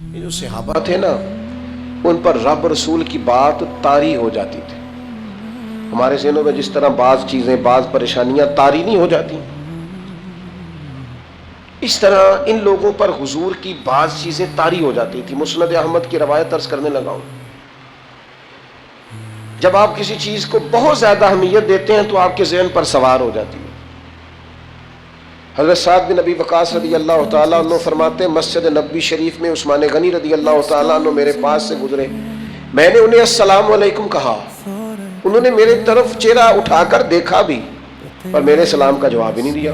یہ جو صحابہ تھے نا، ان پر رب رسول کی بات طاری ہو جاتی تھی. ہمارے ذہنوں میں جس طرح بعض چیزیں، بعض پریشانیاں طاری نہیں ہو جاتی، اس طرح ان لوگوں پر حضور کی بعض چیزیں طاری ہو جاتی تھی. مسند احمد کی روایت عرض کرنے لگا ہوں. جب آپ کسی چیز کو بہت زیادہ اہمیت دیتے ہیں تو آپ کے ذہن پر سوار ہو جاتی ہے. حضرت سعد بن ابی وقاص رضی اللہ تعالیٰ عنہ فرماتے ہیں، مسجد نبوی شریف میں عثمان غنی رضی اللہ تعالیٰ عنہ میرے پاس سے گزرے. میں نے انہیں السلام علیکم کہا. انہوں نے میرے طرف چہرہ اٹھا کر دیکھا بھی اور میرے سلام کا جواب ہی نہیں دیا.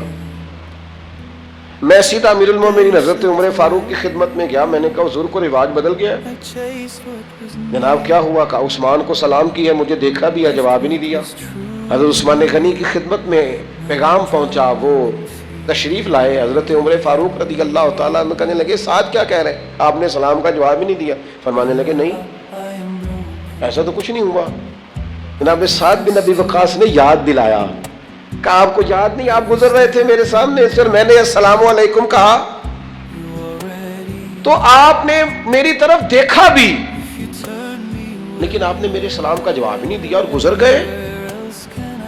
میں سیدھا امیر المومنین حضرت عمر فاروق کی خدمت میں گیا. میں نے کہا حضور کو رواج بدل گیا ہے. جناب کیا ہوا؟ کہا عثمان کو سلام کی ہے، مجھے دیکھا بھی ہے، جواب ہی نہیں دیا. حضرت عثمان غنی کی خدمت میں پیغام پہنچا، وہ تشریف لائے. حضرت عمر فاروق رضی اللہ تعالیٰ عنہ کہنے لگے سعد کیا کہہ رہے ہیں؟ آپ نے سلام کا جواب ہی نہیں دیا. فرمانے لگے نہیں، ایسا تو کچھ نہیں ہوا. جناب سعد بن ابی وقاص نے یاد دلایا. کہا آپ کو یاد نہیں؟ آپ گزر رہے تھے میرے سامنے، سر میں نے السلام علیکم کہا تو آپ نے میری طرف دیکھا بھی، لیکن آپ نے میرے سلام کا جواب ہی نہیں دیا اور گزر گئے.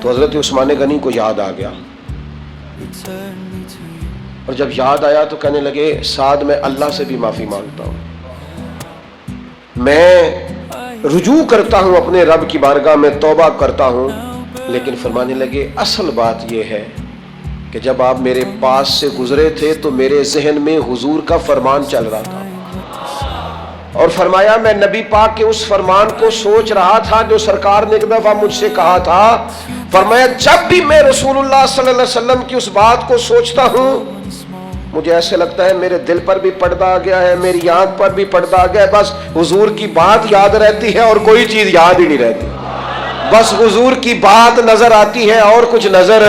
تو حضرت عثمان غنی کو یاد آ گیا، اور جب یاد آیا تو کہنے لگے سعد میں اللہ سے بھی معافی مانگتا ہوں، میں رجوع کرتا ہوں اپنے رب کی بارگاہ میں، توبہ کرتا ہوں. لیکن فرمانے لگے اصل بات یہ ہے کہ جب آپ میرے پاس سے گزرے تھے تو میرے ذہن میں حضور کا فرمان چل رہا تھا، اور فرمایا میں نبی پاک کے اس فرمان کو سوچ رہا تھا جو سرکار نے ایک دفعہ مجھ سے کہا تھا. فرمایا جب بھی میں رسول اللہ صلی اللہ علیہ وسلم کی اس بات کو سوچتا ہوں مجھے ایسے لگتا ہے میرے دل پر بھی پردہ آ گیا ہے، میری آنکھ پر بھی پردہ آ گیا ہے، بس حضور کی بات یاد رہتی ہے اور کوئی چیز یاد ہی نہیں رہتی. بس حضور کی بات نظر آتی ہے اور کچھ نظر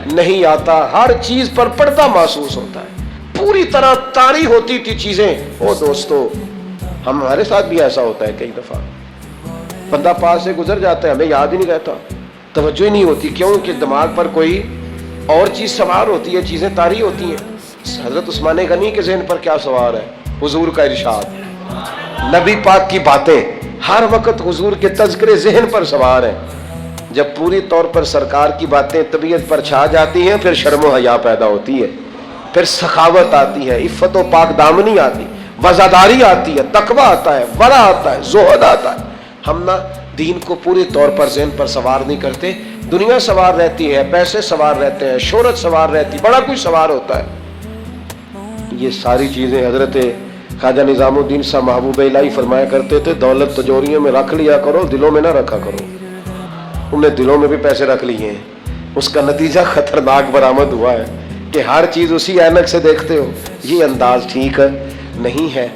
نہیں آتا. ہر چیز پر پردہ محسوس ہوتا ہے. پوری طرح طاری ہوتی تھی چیزیں. او دوستو، ہمارے ساتھ بھی ایسا ہوتا ہے. کئی دفعہ بندہ پاس سے گزر جاتا ہے، ہمیں یاد ہی نہیں رہتا، توجہ ہی نہیں ہوتی، کیوں کہ دماغ پر کوئی اور چیز سوار ہوتی ہے، چیزیں طاری ہوتی ہیں. حضرت عثمان غنی کے ذہن پر کیا سوار ہے؟ حضور کا ارشاد، نبی پاک کی باتیں. ہر وقت حضور کے تذکرے ذہن پر سوار ہیں. جب پوری طور پر سرکار کی باتیں طبیعت پر چھا جاتی ہیں پھر شرم و حیا پیدا ہوتی ہے، پھر سخاوت آتی ہے، عفت و پاک دامنی آتی، وزاداری آتی ہے، تقوی آتا ہے، ورع آتا ہے، زہد آتا ہے. ہم نہ دین کو پوری طور پر ذہن پر سوار نہیں کرتے. دنیا سوار رہتی ہے، پیسے سوار رہتے ہیں، شہرت سوار رہتی، بڑا کچھ سوار ہوتا ہے. یہ ساری چیزیں حضرت خواجہ نظام الدین صاحب محبوب الہی فرمایا کرتے تھے دولت تجوریوں میں رکھ لیا کرو، دلوں میں نہ رکھا کرو. انہوں نے دلوں میں بھی پیسے رکھ لیے ہیں. اس کا نتیجہ خطرناک برآمد ہوا ہے کہ ہر چیز اسی اینک سے دیکھتے ہو. یہ انداز ٹھیک نہیں ہے.